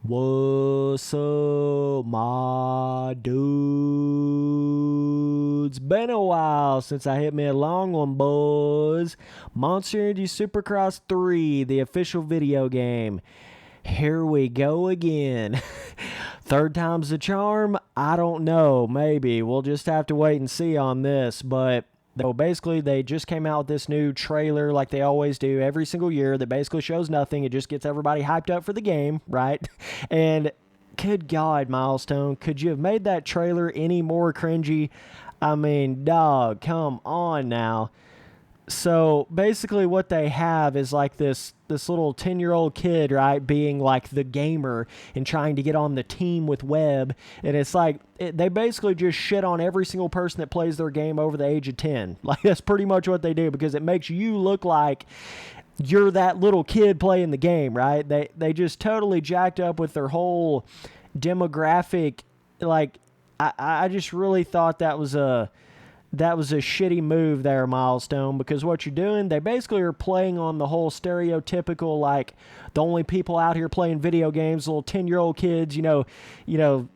What's up, my dudes? Been a while since I hit me a long one, boys. Monster Energy Supercross 3, the official video game. Here we go again. Third time's the charm? I don't know. Maybe. We'll just have to wait and see on this, but basically, they just came out with this new trailer like they always do every single year that basically shows nothing. It just gets everybody hyped up for the game, right? And good God, Milestone, could you have made that trailer any more cringy? I mean, dog, come on now. So basically what they have is like this little 10-year-old kid, right, being like the gamer and trying to get on the team with Webb. And it's like they basically just shit on every single person that plays their game over the age of 10. Like that's pretty much what they do, because it makes you look like you're that little kid playing the game, right? They just totally jacked up with their whole demographic. Like I just really thought that was a shitty move there, Milestone, because what you're doing, they basically are playing on the whole stereotypical, like, the only people out here playing video games, little 10-year-old kids, you know,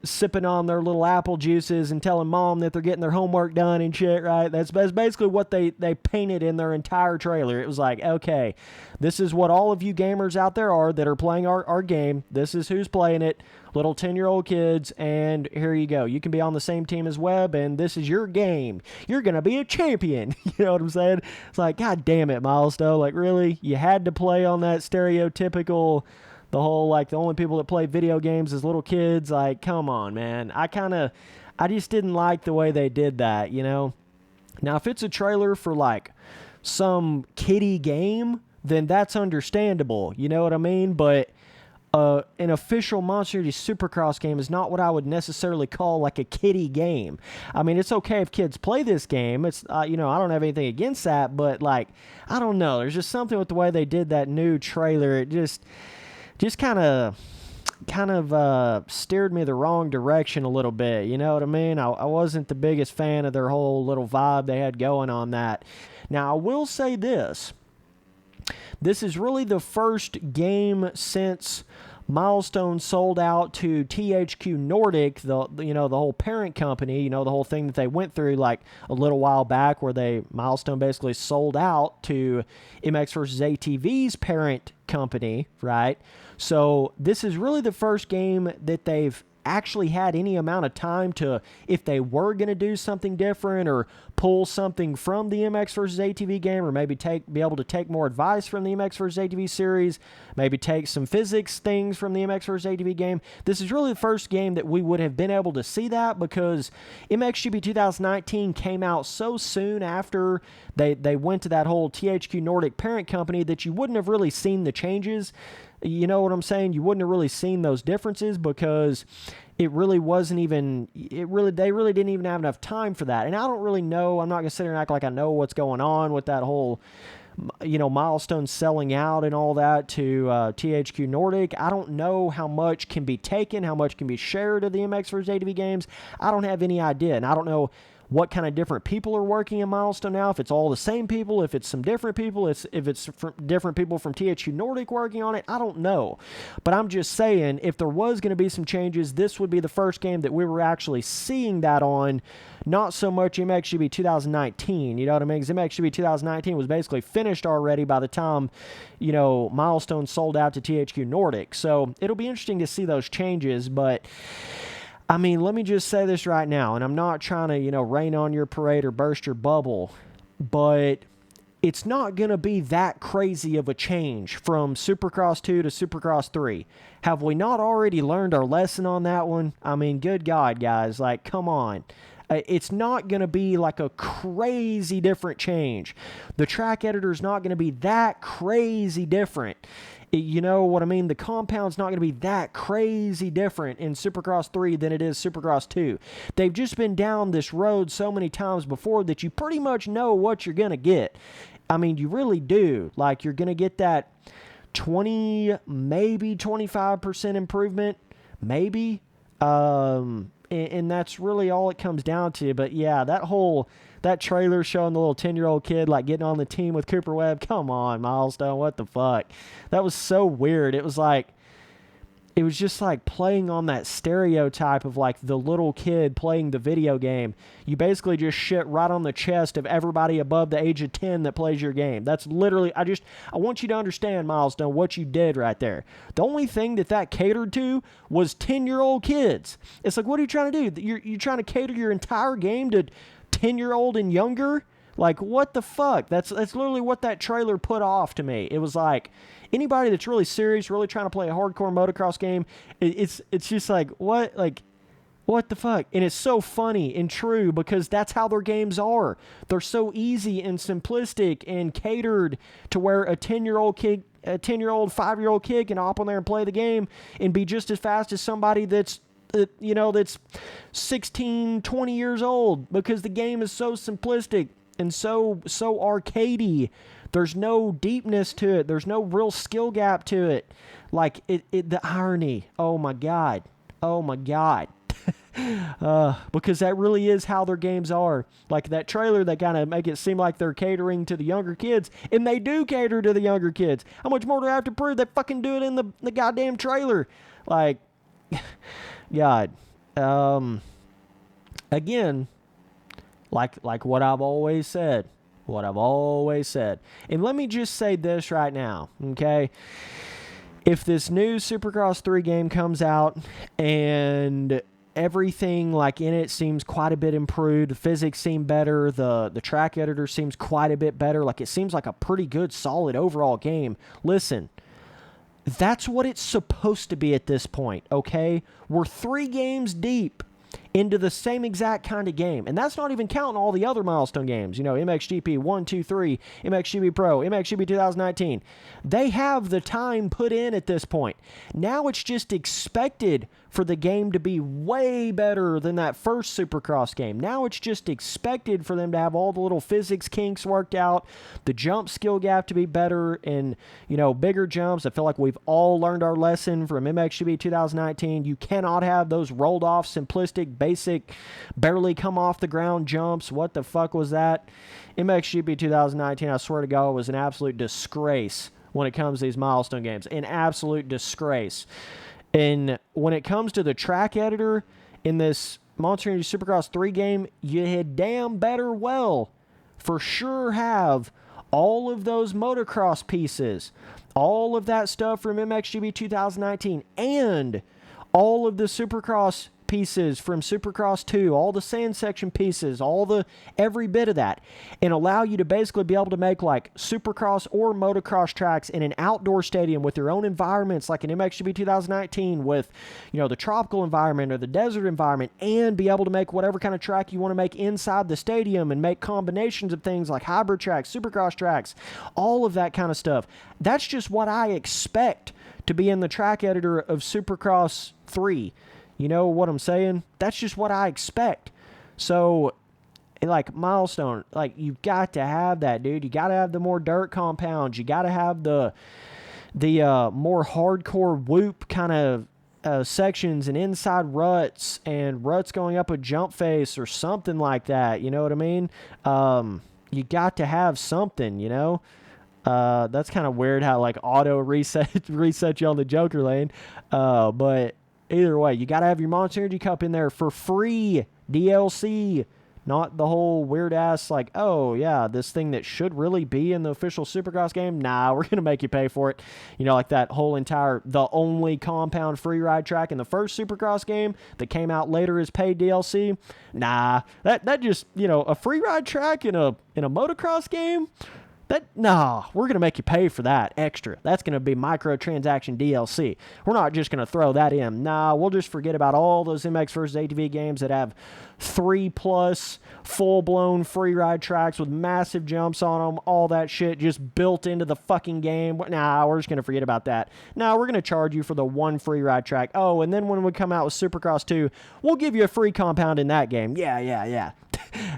sipping on their little apple juices and telling mom that they're getting their homework done and shit, right? That's basically what they painted in their entire trailer. It was like, okay, this is what all of you gamers out there are that are playing our game. This is who's playing it. Little 10-year-old kids, and here you go. You can be on the same team as Webb, and this is your game. You're going to be a champion. You know what I'm saying? It's like, God damn it, Milestone. Like, really? You had to play on that stereotypical, the whole, like, the only people that play video games is little kids. Like, come on, man. I just didn't like the way they did that, you know? Now, if it's a trailer for, like, some kiddie game, then that's understandable. You know what I mean? But an official Monster Energy Supercross game is not what I would necessarily call like a kiddie game. I mean, it's okay if kids play this game. It's I don't have anything against that, but like, I don't know. There's just something with the way they did that new trailer. It just kind of steered me the wrong direction a little bit. You know what I mean? I wasn't the biggest fan of their whole little vibe they had going on that. Now, I will say this. This is really the first game since Milestone sold out to THQ Nordic, the whole parent company, the whole thing that they went through like a little while back, where Milestone basically sold out to MX vs. ATV's parent company, right? So this is really the first game that they've actually had any amount of time to, if they were going to do something different or pull something from the MX vs. ATV game, or maybe be able to take more advice from the MX vs. ATV series, maybe take some physics things from the MX vs. ATV game. This is really the first game that we would have been able to see that, because MXGP 2019 came out so soon after they went to that whole THQ Nordic parent company that you wouldn't have really seen the changes. You know what I'm saying? You wouldn't have really seen those differences, because it really wasn't even, they really didn't even have enough time for that. And I don't really know, I'm not going to sit here and act like I know what's going on with that whole, Milestone selling out and all that to THQ Nordic. I don't know how much can be taken, how much can be shared of the MX vs. ATV games. I don't have any idea, and I don't know what kind of different people are working in Milestone now, if it's all the same people, if it's some different people, if it's different people from THQ Nordic working on it, I don't know. But I'm just saying, if there was going to be some changes, this would be the first game that we were actually seeing that on, not so much MXGP 2019, you know what I mean? Because MXGP 2019 was basically finished already by the time, Milestone sold out to THQ Nordic. So it'll be interesting to see those changes, but I mean, let me just say this right now, and I'm not trying to, rain on your parade or burst your bubble, but it's not going to be that crazy of a change from Supercross 2 to Supercross 3. Have we not already learned our lesson on that one? I mean, good God, guys, like, come on. It's not going to be like a crazy different change. The track editor is not going to be that crazy different. You know what I mean? The compound's not going to be that crazy different in Supercross 3 than it is Supercross 2. They've just been down this road so many times before that you pretty much know what you're going to get. I mean, you really do. Like, you're going to get that 20, maybe 25% improvement, maybe. And that's really all it comes down to. But yeah, that trailer showing the little 10-year-old kid like getting on the team with Cooper Webb, come on, Milestone, what the fuck? That was so weird. It was like, it was just like playing on that stereotype of like the little kid playing the video game. You basically just shit right on the chest of everybody above the age of 10 that plays your game. That's literally, I want you to understand, Milestone, what you did right there. The only thing that catered to was 10-year-old kids. It's like, what are you trying to do? You're trying to cater your entire game to 10-year-old and younger? Like, what the fuck? That's literally what that trailer put off to me. It was like, anybody that's really serious, really trying to play a hardcore motocross game, it's just like, what? Like, what the fuck? And it's so funny and true because that's how their games are. They're so easy and simplistic and catered to where a 10-year-old kid, a 10-year-old, 5-year-old kid can hop on there and play the game and be just as fast as somebody that's 16, 20 years old, because the game is so simplistic and so arcadey. There's no deepness to it. There's no real skill gap to it. Like, the irony. Oh, my God. Oh, my God. Because that really is how their games are. Like, that trailer, they kind of make it seem like they're catering to the younger kids, and they do cater to the younger kids. How much more do I have to prove? They fucking do it in the goddamn trailer. Like, God. Again, like what I've always said. And let me just say this right now, okay? If this new Supercross 3 game comes out and everything like in it seems quite a bit improved, the physics seem better, the track editor seems quite a bit better, like it seems like a pretty good, solid overall game. Listen, that's what it's supposed to be at this point, okay? We're 3 games deep into the same exact kind of game. And that's not even counting all the other Milestone games. You know, MXGP 1, 2, 3, MXGP Pro, MXGP 2019. They have the time put in at this point. Now it's just expected for the game to be way better than that first Supercross game. Now it's just expected for them to have all the little physics kinks worked out, the jump skill gap to be better, and, you know, bigger jumps. I feel like we've all learned our lesson from MXGP 2019. You cannot have those rolled off, simplistic, basic, barely come off the ground jumps. What the fuck was that? MXGP 2019, I swear to God, was an absolute disgrace when it comes to these Milestone games. An absolute disgrace. And when it comes to the track editor in this Monster Energy Supercross 3 game, you had damn better well for sure have all of those motocross pieces, all of that stuff from MXGP 2019, and all of the Supercross pieces from Supercross 2, all the sand section pieces, every bit of that, and allow you to basically be able to make like Supercross or motocross tracks in an outdoor stadium with your own environments, like an MXGP 2019 with, you know, the tropical environment or the desert environment, and be able to make whatever kind of track you want to make inside the stadium and make combinations of things like hybrid tracks, Supercross tracks, all of that kind of stuff. That's just what I expect to be in the track editor of Supercross 3. You know what I'm saying? That's just what I expect. So, like, Milestone, like, you've got to have that, dude. You got to have the more dirt compounds. You got to have the more hardcore whoop kind of sections and inside ruts and ruts going up a jump face or something like that. You know what I mean? You got to have something, you know? That's kind of weird how, like, auto reset you on the Joker lane. But either way, you got to have your Monster Energy Cup in there for free DLC, not the whole weird-ass, like, oh, yeah, this thing that should really be in the official Supercross game. Nah, we're going to make you pay for it. You know, like that whole entire, the only compound free ride track in the first Supercross game that came out later as paid DLC. Nah, that just, you know, a free ride track in a motocross game? We're going to make you pay for that extra. That's going to be microtransaction DLC. We're not just going to throw that in. Nah, we'll just forget about all those MX vs. ATV games that have 3+ full-blown free ride tracks with massive jumps on them, all that shit just built into the fucking game. Nah, we're just going to forget about that. Nah, we're going to charge you for the one free ride track. Oh, and then when we come out with Supercross 2, we'll give you a free compound in that game. Yeah.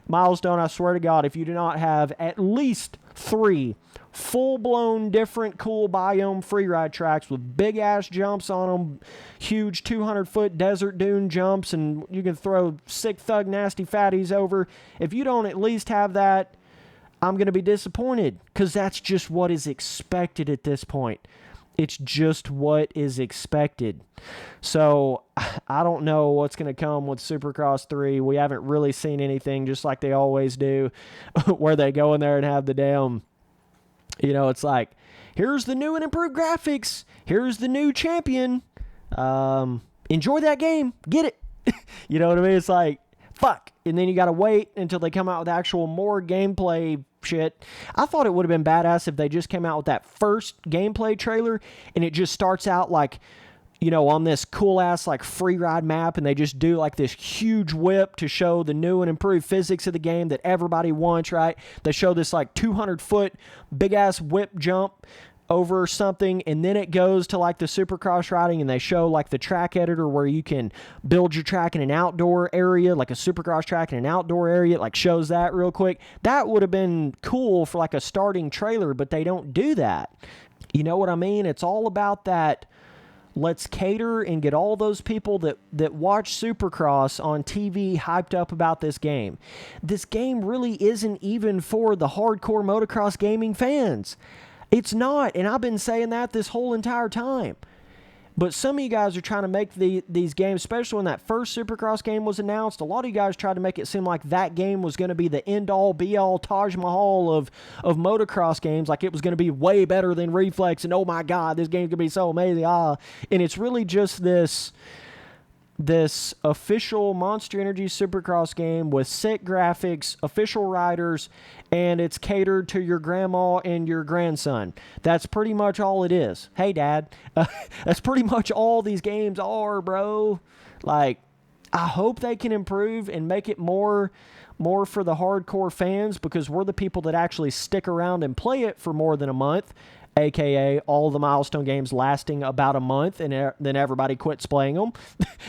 Milestone, I swear to God, if you do not have at least 3 full-blown different cool biome freeride tracks with big-ass jumps on them, huge 200-foot desert dune jumps, and you can throw sick thug nasty fatties over. If you don't at least have that, I'm going to be disappointed, because that's just what is expected at this point. It's just what is expected. So I don't know what's going to come with Supercross 3. We haven't really seen anything, just like they always do, where they go in there and have the damn, it's like, here's the new and improved graphics. Here's the new champion. Enjoy that game. Get it. You know what I mean? It's like, fuck. And then you got to wait until they come out with actual more gameplay shit. I thought it would have been badass if they just came out with that first gameplay trailer and it just starts out like, on this cool ass like free ride map, and they just do like this huge whip to show the new and improved physics of the game that everybody wants, right? They show this like 200-foot big ass whip jump over something, and then it goes to like the Supercross riding, and they show like the track editor where you can build your track in an outdoor area, like a Supercross track in an outdoor area. It like shows that real quick. That would have been cool for like a starting trailer, but they don't do that. You know what I mean? It's all about that. Let's cater and get all those people that watch Supercross on TV hyped up about this game. This game really isn't even for the hardcore motocross gaming fans. It's not, and I've been saying that this whole entire time. But some of you guys are trying to make these games, especially when that first Supercross game was announced, a lot of you guys tried to make it seem like that game was going to be the end-all, be-all, Taj Mahal of motocross games, like it was going to be way better than Reflex, and oh my God, this game's going to be so amazing, And it's really just this official Monster Energy Supercross game with sick graphics, official riders, and it's catered to your grandma and your grandson. That's pretty much all it is. Hey, Dad. That's pretty much all these games are, bro. Like, I hope they can improve and make it more for the hardcore fans, because we're the people that actually stick around and play it for more than a month, a.k.a. all the Milestone games lasting about a month, and then everybody quits playing them.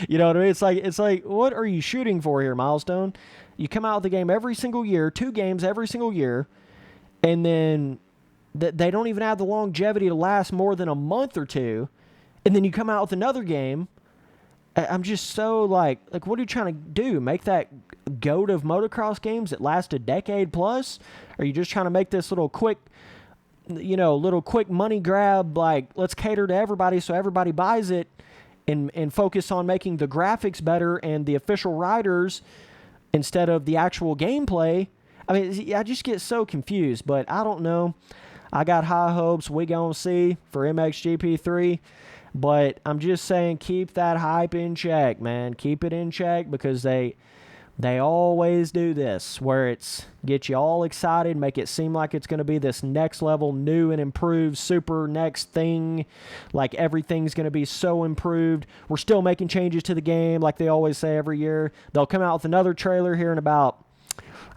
You know what I mean? It's like, what are you shooting for here, Milestone? You come out with a game every single year, 2 games every single year, and then they don't even have the longevity to last more than a month or two, and then you come out with another game. I'm just so like what are you trying to do? Make that goat of motocross games that last a decade plus? Or are you just trying to make this little quick money grab, like let's cater to everybody so everybody buys it, and focus on making the graphics better and the official riders instead of the actual gameplay? I mean, I just get so confused, but I don't know. I got high hopes. We gonna see for MXGP3, but I'm just saying keep that hype in check, man. Keep it in check, because they always do this, where it's get you all excited, make it seem like it's going to be this next level, new and improved, super next thing, like everything's going to be so improved. We're still making changes to the game, like they always say every year. They'll come out with another trailer here in about,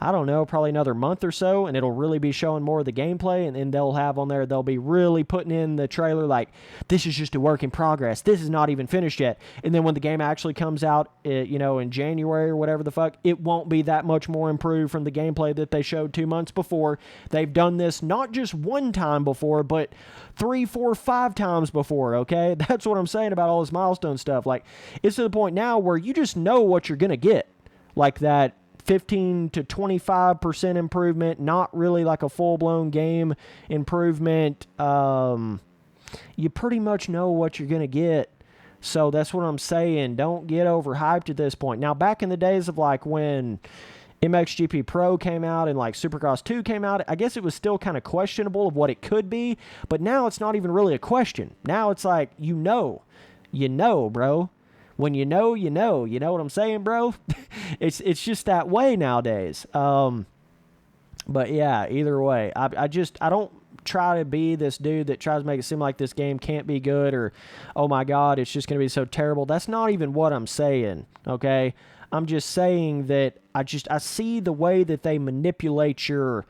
I don't know, probably another month or so, and it'll really be showing more of the gameplay, and then they'll have on there, they'll be really putting in the trailer like, this is just a work in progress. This is not even finished yet. And then when the game actually comes out, in January or whatever the fuck, it won't be that much more improved from the gameplay that they showed 2 months before. They've done this not just one time before, but 3, 4, 5 times before, okay? That's what I'm saying about all this Milestone stuff. Like, it's to the point now where you just know what you're going to get. Like that 15 to 25% improvement, not really like a full-blown game improvement. You pretty much know what you're going to get. So that's what I'm saying. Don't get overhyped at this point. Now, back in the days of like when MXGP Pro came out and like Supercross 2 came out, I guess it was still kind of questionable of what it could be, but now it's not even really a question. Now it's like, you know, bro. When you know what I'm saying, bro? It's just that way nowadays. But yeah, either way, I don't try to be this dude that tries to make it seem like this game can't be good, or, oh my God, it's just going to be so terrible. That's not even what I'm saying, okay? I'm just saying that I see the way that they manipulate your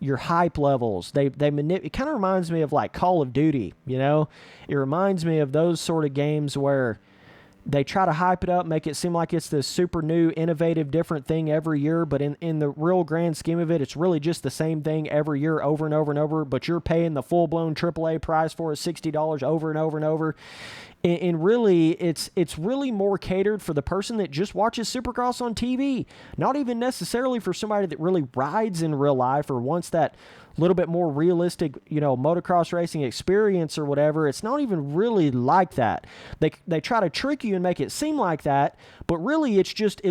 hype levels. It kind of reminds me of like Call of Duty, you know? It reminds me of those sort of games where they try to hype it up, make it seem like it's this super new, innovative, different thing every year, but in the real grand scheme of it, it's really just the same thing every year over and over and over, but you're paying the full-blown AAA price for it, $60 over and over and over. And really, it's really more catered for the person that just watches Supercross on TV. Not even necessarily for somebody that really rides in real life or wants that little bit more realistic, motocross racing experience or whatever. It's not even really like that. They try to trick you and make it seem like that, but really it's just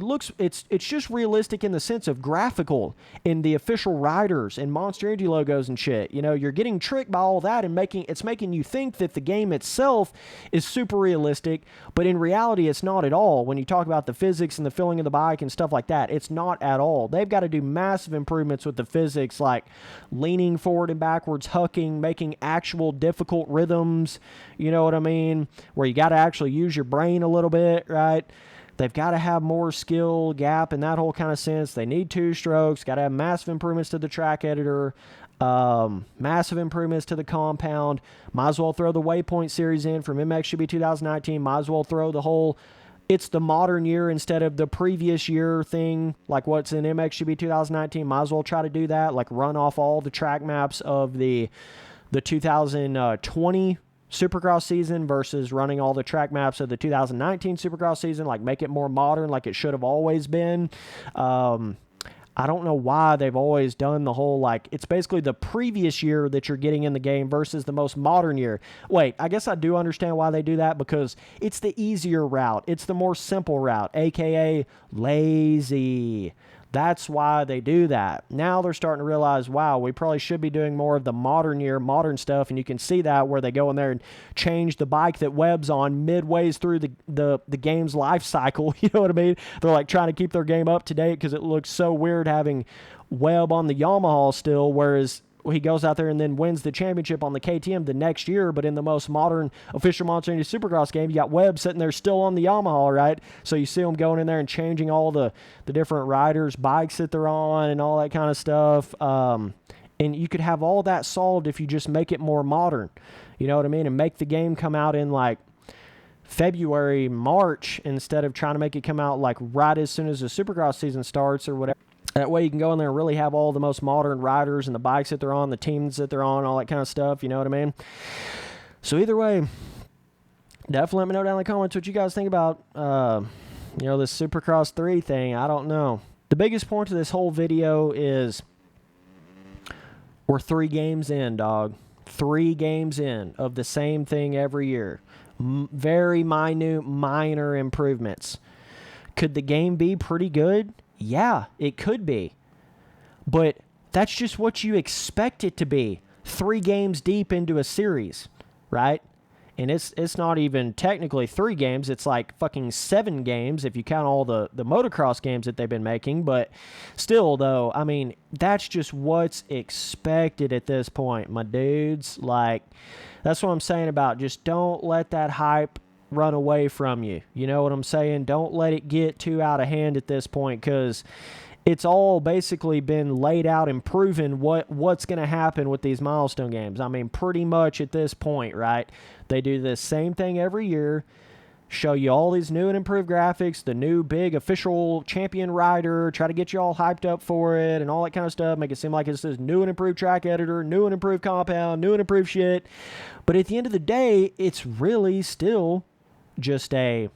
realistic in the sense of graphical in the official riders and Monster Energy logos and shit. You're getting tricked by all that and making you think that the game itself is super realistic, but in reality it's not at all. When you talk about the physics and the feeling of the bike and stuff like that, it's not at all. They've got to do massive improvements with the physics, like leaning forward and backwards, hucking, making actual difficult rhythms, you know what I mean, where you got to actually use your brain a little bit, right? They've got to have more skill gap in that whole kind of sense. They need two strokes, got to have massive improvements to the track editor, massive improvements to the compound. Might as well throw the Waypoint series in from MXGP 2019. Might as well throw the whole it's the modern year instead of the previous year thing, like what's in MXGP 2019. Might as well try to do that, like run off all the track maps of the 2020 Supercross season versus running all the track maps of the 2019 Supercross season, like make it more modern like it should have always been. I don't know why they've always done the whole, like, it's basically the previous year that you're getting in the game versus the most modern year. Wait, I guess I do understand why they do that, because it's the easier route. It's the more simple route, a.k.a. lazy. That's why they do that. Now they're starting to realize, wow, we probably should be doing more of the modern year, modern stuff, and you can see that where they go in there and change the bike that Webb's on midways through the game's life cycle. You know what I mean? They're like trying to keep their game up to date because it looks so weird having Webb on the Yamaha still, whereas he goes out there and then wins the championship on the KTM the next year, but in the most modern official Monster Energy Supercross game, you got Webb sitting there still on the Yamaha, right? So you see him going in there and changing all the different riders' bikes that they're on and all that kind of stuff. And you could have all that solved if you just make it more modern. You know what I mean? And make the game come out in like February, March, instead of trying to make it come out like right as soon as the Supercross season starts or whatever. That way you can go in there and really have all the most modern riders and the bikes that they're on, the teams that they're on, all that kind of stuff, you know what I mean? So either way, definitely let me know down in the comments what you guys think about, this Supercross 3 thing. I don't know. The biggest point to this whole video is we're 3 games in, dog. 3 games in of the same thing every year. Very minute, minor improvements. Could the game be pretty good? Yeah, it could be. But that's just what you expect it to be 3 games deep into a series, right? And it's not even technically 3 games. It's like fucking 7 games if you count all the motocross games that they've been making. But still, though, I mean, that's just what's expected at this point, my dudes. Like, that's what I'm saying about just don't let that hype run away from you. You know what I'm saying? Don't let it get too out of hand at this point, because it's all basically been laid out and proven what's going to happen with these milestone games. I mean, pretty much at this point, right? They do the same thing every year, show you all these new and improved graphics, the new big official champion rider, try to get you all hyped up for it and all that kind of stuff, make it seem like it's this new and improved track editor, new and improved compound, new and improved shit. But at the end of the day, it's really still just a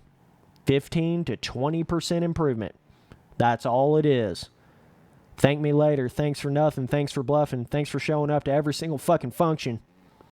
15 to 20% improvement. That's all it is. Thank me later. Thanks for nothing. Thanks for bluffing. Thanks for showing up to every single fucking function.